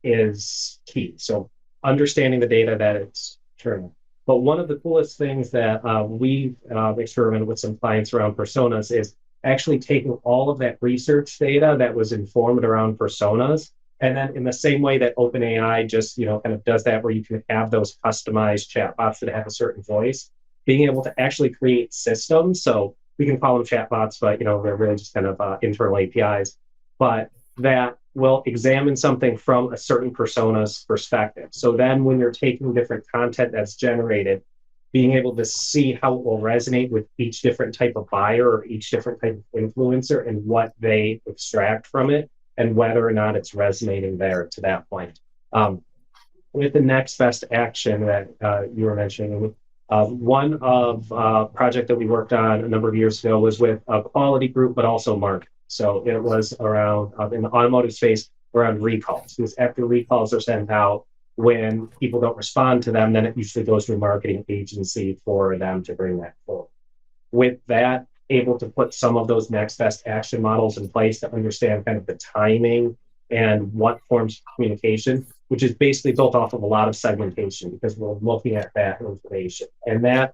Speaker 5: is key. So understanding the data that it's turning. But one of the coolest things that we've experimented with some clients around personas is actually taking all of that research data that was informed around personas, and then in the same way that OpenAI just kind of does that, where you can have those customized chatbots that have a certain voice, being able to actually create systems. So we can call them chatbots, but they're really just kind of internal APIs, but that will examine something from a certain persona's perspective. So then when you're taking different content that's generated, being able to see how it will resonate with each different type of buyer or each different type of influencer and what they extract from it and whether or not it's resonating there to that point. With the next best action that you were mentioning, one project that we worked on a number of years ago was with a quality group, but also marketing. So it was around, in the automotive space, around recalls. Because after recalls are sent out, when people don't respond to them, then it usually goes to a marketing agency for them to bring that forward. With that, able to put some of those next best action models in place to understand kind of the timing and what forms of communication, which is basically built off of a lot of segmentation because we're looking at that information. And that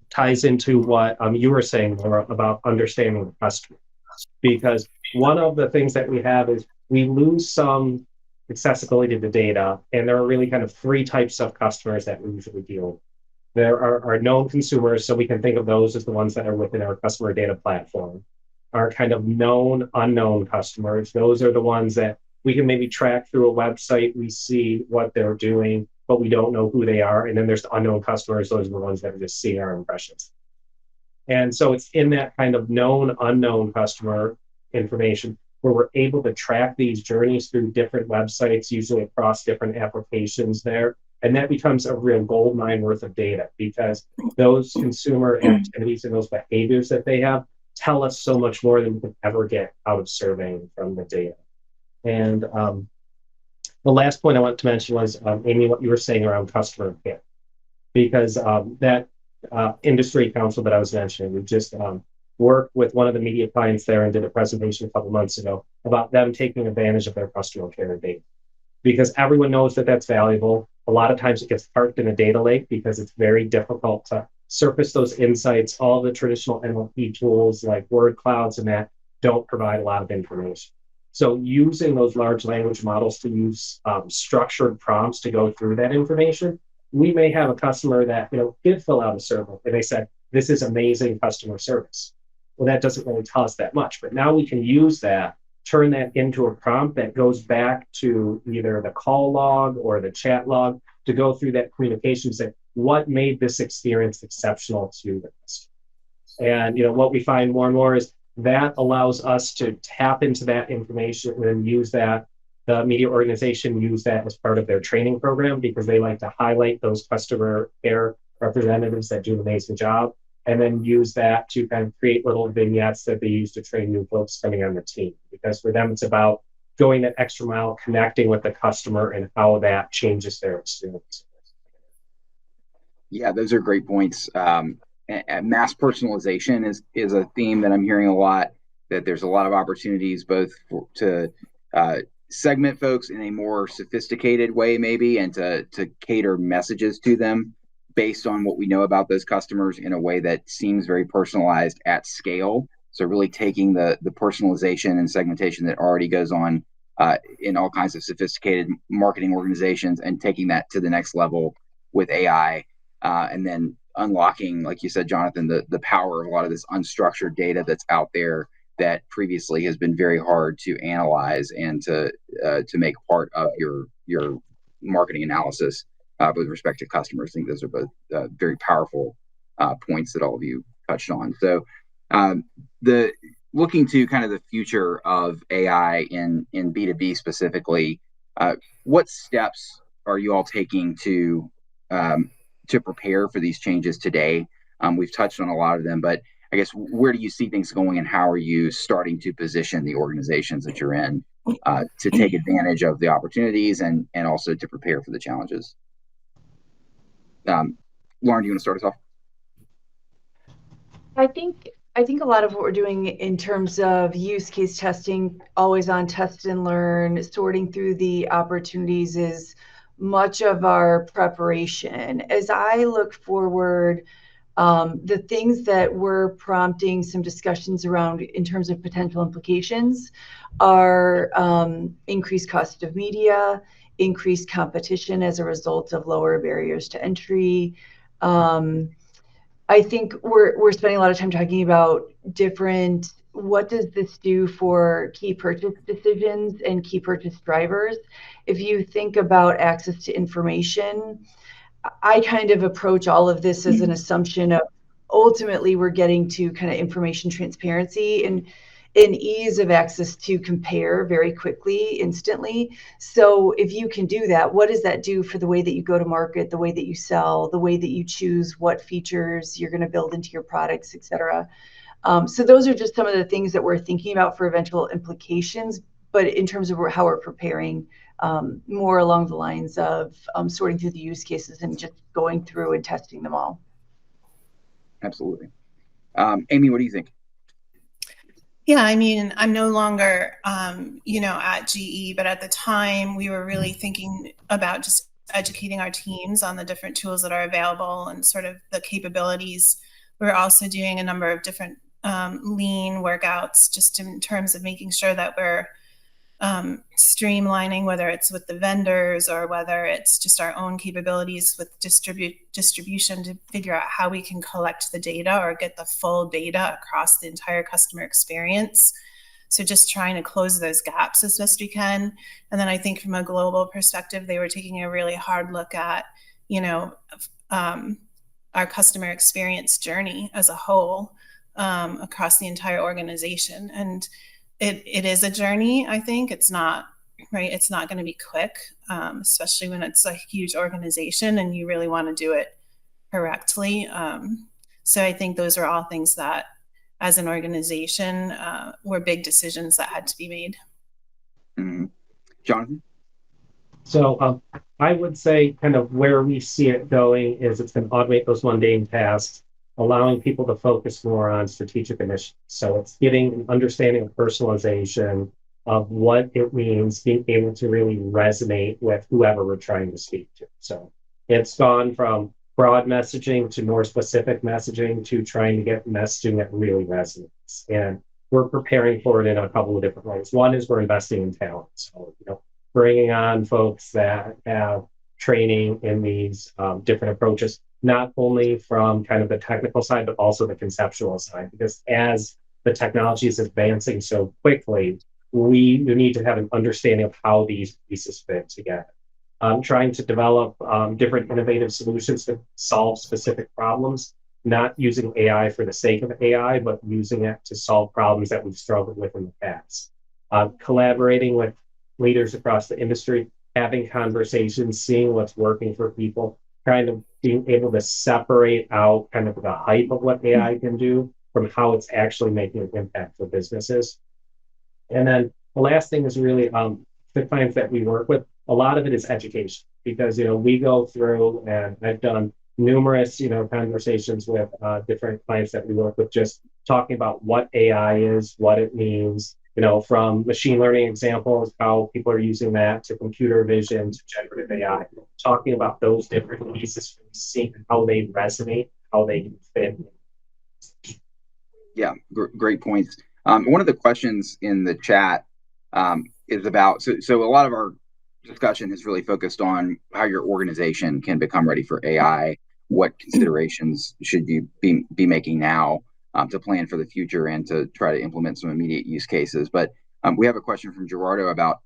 Speaker 5: ties into what you were saying, Laura, about understanding the customer. Because one of the things that we have is we lose some accessibility to data, and there are really kind of three types of customers that we usually deal with. There are known consumers, so we can think of those as the ones that are within our customer data platform. Our kind of known, unknown customers, those are the ones that we can maybe track through a website, we see what they're doing, but we don't know who they are. And then there's the unknown customers, those are the ones that are just seeing our impressions. And so it's in that kind of known, unknown customer information where we're able to track these journeys through different websites, usually across different applications there. And that becomes a real gold mine worth of data because those consumer activities and those behaviors that they have tell us so much more than we could ever get out of surveying from the data. And the last point I want to mention was, Amy, what you were saying around customer care. Because that industry council that I was mentioning, we just worked with one of the media clients there and did a presentation a couple months ago about them taking advantage of their customer care data. Because everyone knows that that's valuable. A lot of times it gets parked in a data lake because it's very difficult to surface those insights. All the traditional NLP tools like word clouds and that don't provide a lot of information. So using those large language models to use structured prompts to go through that information, we may have a customer that did fill out a survey and they said, this is amazing customer service. Well, that doesn't really tell us that much, but now we can use that, turn that into a prompt that goes back to either the call log or the chat log to go through that communication and say, what made this experience exceptional to the customer? And what we find more and more is that allows us to tap into that information and use that. The media organization use that as part of their training program because they like to highlight those customer care representatives that do an amazing job, and then use that to kind of create little vignettes that they use to train new folks coming on the team. Because for them, it's about going that extra mile, connecting with the customer and how that changes their experience.
Speaker 2: Yeah, those are great points. Mass personalization is a theme that I'm hearing a lot, that there's a lot of opportunities both to segment folks in a more sophisticated way maybe, and to cater messages to them based on what we know about those customers in a way that seems very personalized at scale. So really taking the personalization and segmentation that already goes on in all kinds of sophisticated marketing organizations and taking that to the next level with AI, and then unlocking, like you said, Jonathan, the power of a lot of this unstructured data that's out there that previously has been very hard to analyze and to make part of your marketing analysis with respect to customers. I think those are both very powerful points that all of you touched on. So the looking to kind of the future of AI in B2B specifically, what steps are you all taking to prepare for these changes today? We've touched on a lot of them, but I guess where do you see things going, and how are you starting to position the organizations that you're in to take advantage of the opportunities and also to prepare for the challenges? Lauren, do you want to start us off?
Speaker 3: I think a lot of what we're doing in terms of use case testing, always on test and learn, sorting through the opportunities is much of our preparation. As I look forward, the things that we're prompting some discussions around in terms of potential implications are increased cost of media, increased competition as a result of lower barriers to entry. I think we're spending a lot of time talking about what does this do for key purchase decisions and key purchase drivers? If you think about access to information, I kind of approach all of this as an assumption of ultimately we're getting to kind of information transparency and ease of access to compare very quickly, instantly. So if you can do that, what does that do for the way that you go to market, the way that you sell, the way that you choose what features you're going to build into your products, et cetera? So those are just some of the things that we're thinking about for eventual implications. but in terms of how we're preparing, more along the lines of sorting through the use cases and just going through and testing them all.
Speaker 2: Absolutely. Amy, what do you think?
Speaker 4: Yeah, I mean, I'm no longer, at GE, but at the time we were really thinking about just educating our teams on the different tools that are available and sort of the capabilities. We're also doing a number of different lean workouts just in terms of making sure that we're streamlining, whether it's with the vendors or whether it's just our own capabilities with distribution to figure out how we can collect the data or get the full data across the entire customer experience. So just trying to close those gaps as best we can. And then I think from a global perspective, they were taking a really hard look at, our customer experience journey as a whole across the entire organization. And it is a journey. I think it's not right. It's not going to be quick, especially when it's a huge organization and you really want to do it correctly. So I think those are all things that, as an organization, were big decisions that had to be made.
Speaker 2: Mm-hmm. Jonathan?
Speaker 5: So I would say kind of where we see it going is it's going to automate those mundane tasks, allowing people to focus more on strategic initiatives. So it's getting an understanding of personalization of what it means, being able to really resonate with whoever we're trying to speak to. So it's gone from broad messaging to more specific messaging to trying to get messaging that really resonates. And we're preparing for it in a couple of different ways. One is we're investing in talent. So, bringing on folks that have training in these different approaches, not only from kind of the technical side, but also the conceptual side, because as the technology is advancing so quickly, we need to have an understanding of how these pieces fit together. Trying to develop different innovative solutions to solve specific problems, not using AI for the sake of AI, but using it to solve problems that we've struggled with in the past. Collaborating with leaders across the industry, having conversations, seeing what's working for people, kind of being able to separate out kind of the hype of what AI can do from how it's actually making an impact for businesses. And then the last thing is really the clients that we work with, a lot of it is education, because, we go through, and I've done numerous, conversations with different clients that we work with, just talking about what AI is, what it means, from machine learning examples, how people are using that, to computer vision, to generative AI, talking about those different pieces, seeing how they resonate, how they can fit.
Speaker 2: Yeah, great points. One of the questions in the chat is about, so a lot of our discussion has really focused on how your organization can become ready for AI. What considerations should you be making now to plan for the future and to try to implement some immediate use cases? But we have a question from Gerardo about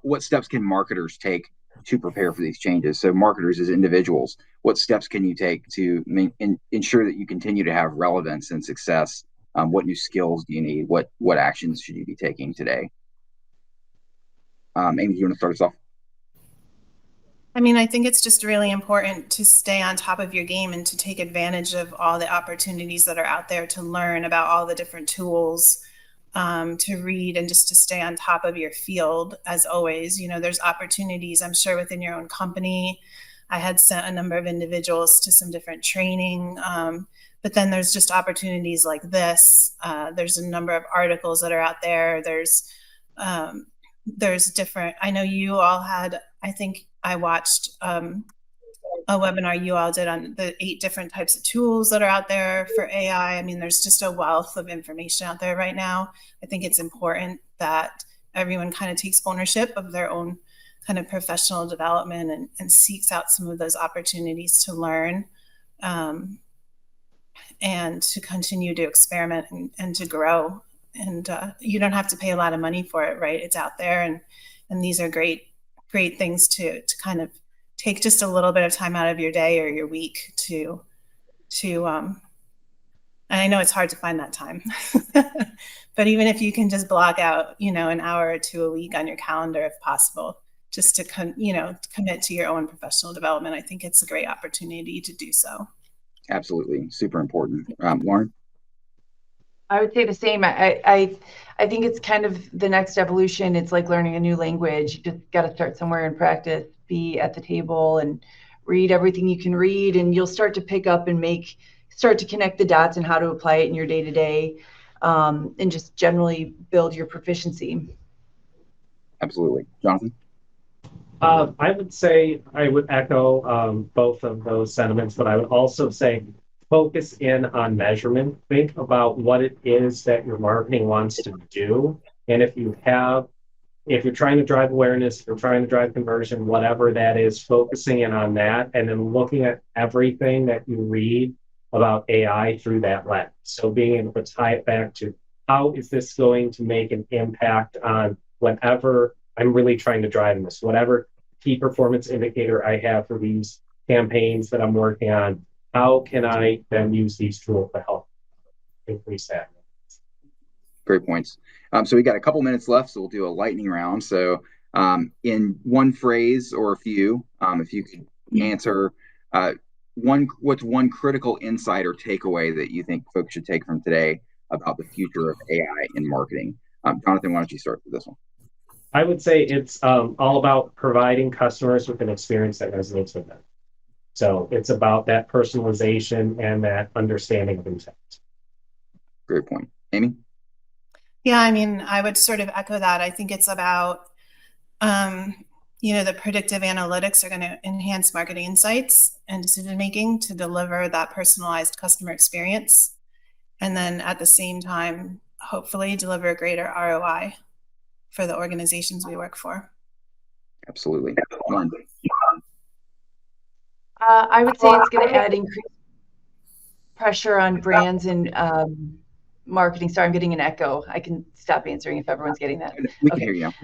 Speaker 2: what steps can marketers take to prepare for these changes? So marketers as individuals, what steps can you take to ensure that you continue to have relevance and success? What new skills do you need? What actions should you be taking today? Amy, do you want to start us off?
Speaker 4: I mean, I think it's just really important to stay on top of your game and to take advantage of all the opportunities that are out there, to learn about all the different tools, to read, and just to stay on top of your field. As always, there's opportunities, I'm sure, within your own company. I had sent a number of individuals to some different training, but then there's just opportunities like this. There's a number of articles that are out there. There's different, I know you all had, I think I watched a webinar you all did on the 8 different types of tools that are out there for AI. I mean, there's just a wealth of information out there right now. I think it's important that everyone kind of takes ownership of their own kind of professional development and seeks out some of those opportunities to learn and to continue to experiment and to grow. And you don't have to pay a lot of money for it, right? It's out there, and these are great things to kind of take just a little bit of time out of your day or your week to and I know it's hard to find that time, but even if you can just block out, an hour or 2 a week on your calendar, if possible, just to commit to your own professional development, I think it's a great opportunity to do so.
Speaker 2: Absolutely. Super important. Lauren?
Speaker 3: I would say the same. I think it's kind of the next evolution. It's like learning a new language. You just got to start somewhere and practice, be at the table and read everything you can read, and you'll start to pick up and start to connect the dots and how to apply it in your day to day, and just generally build your proficiency.
Speaker 2: Absolutely. Jonathan?
Speaker 5: I would say I would echo both of those sentiments, but I would also say focus in on measurement. Think about what it is that your marketing wants to do. And if you're trying to drive awareness, if you're trying to drive conversion, whatever that is, focusing in on that and then looking at everything that you read about AI through that lens. So being able to tie it back to how is this going to make an impact on whatever I'm really trying to drive in this, whatever key performance indicator I have for these campaigns that I'm working on, how can I then use these tools to help increase that?
Speaker 2: Great points. So we got a couple minutes left, so we'll do a lightning round. So in one phrase or a few, if you could answer what's one critical insight or takeaway that you think folks should take from today about the future of AI in marketing. Jonathan, why don't you start with this one?
Speaker 5: I would say it's all about providing customers with an experience that resonates with them. So it's about that personalization and that understanding of intent.
Speaker 2: Great point. Amy?
Speaker 4: Yeah, I mean, I would sort of echo that. I think it's about, the predictive analytics are going to enhance marketing insights and decision making to deliver that personalized customer experience. And then at the same time, hopefully deliver a greater ROI for the organizations we work for.
Speaker 2: Absolutely.
Speaker 3: I would say it's going to add increased pressure on brands and marketing. Sorry, I'm getting an echo. I can stop answering if everyone's getting that.
Speaker 2: We can hear you now.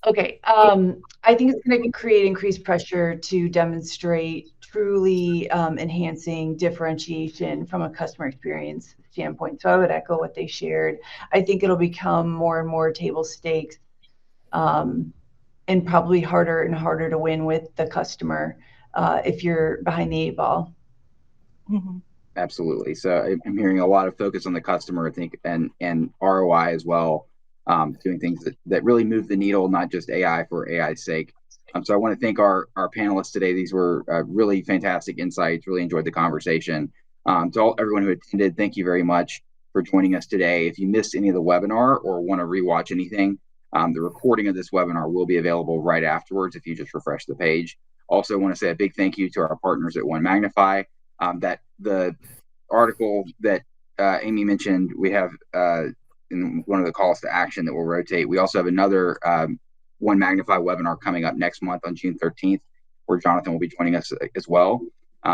Speaker 3: Okay. I think it's going to create increased pressure to demonstrate truly enhancing differentiation from a customer experience standpoint. So I would echo what they shared. I think it'll become more and more table stakes, and probably harder and harder to win with the customer if you're behind the eight ball.
Speaker 4: Mm-hmm.
Speaker 2: Absolutely. So I'm hearing a lot of focus on the customer, I think, and ROI as well, doing things that really move the needle, not just AI for AI's sake. So I want to thank our panelists today. These were really fantastic insights. Really enjoyed the conversation. To everyone who attended, thank you very much for joining us today. If you missed any of the webinar or want to rewatch anything, the recording of this webinar will be available right afterwards if you just refresh the page. Also, want to say a big thank you to our partners at OneMagnify. That the article that Amy mentioned, we have in one of the calls to action that will rotate. We also have another OneMagnify webinar coming up next month on June 13th, where Jonathan will be joining us as well.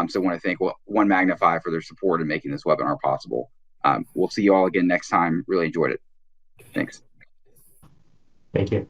Speaker 2: So I want to thank OneMagnify for their support in making this webinar possible. We'll see you all again next time. Really enjoyed it. Thanks.
Speaker 5: Thank you.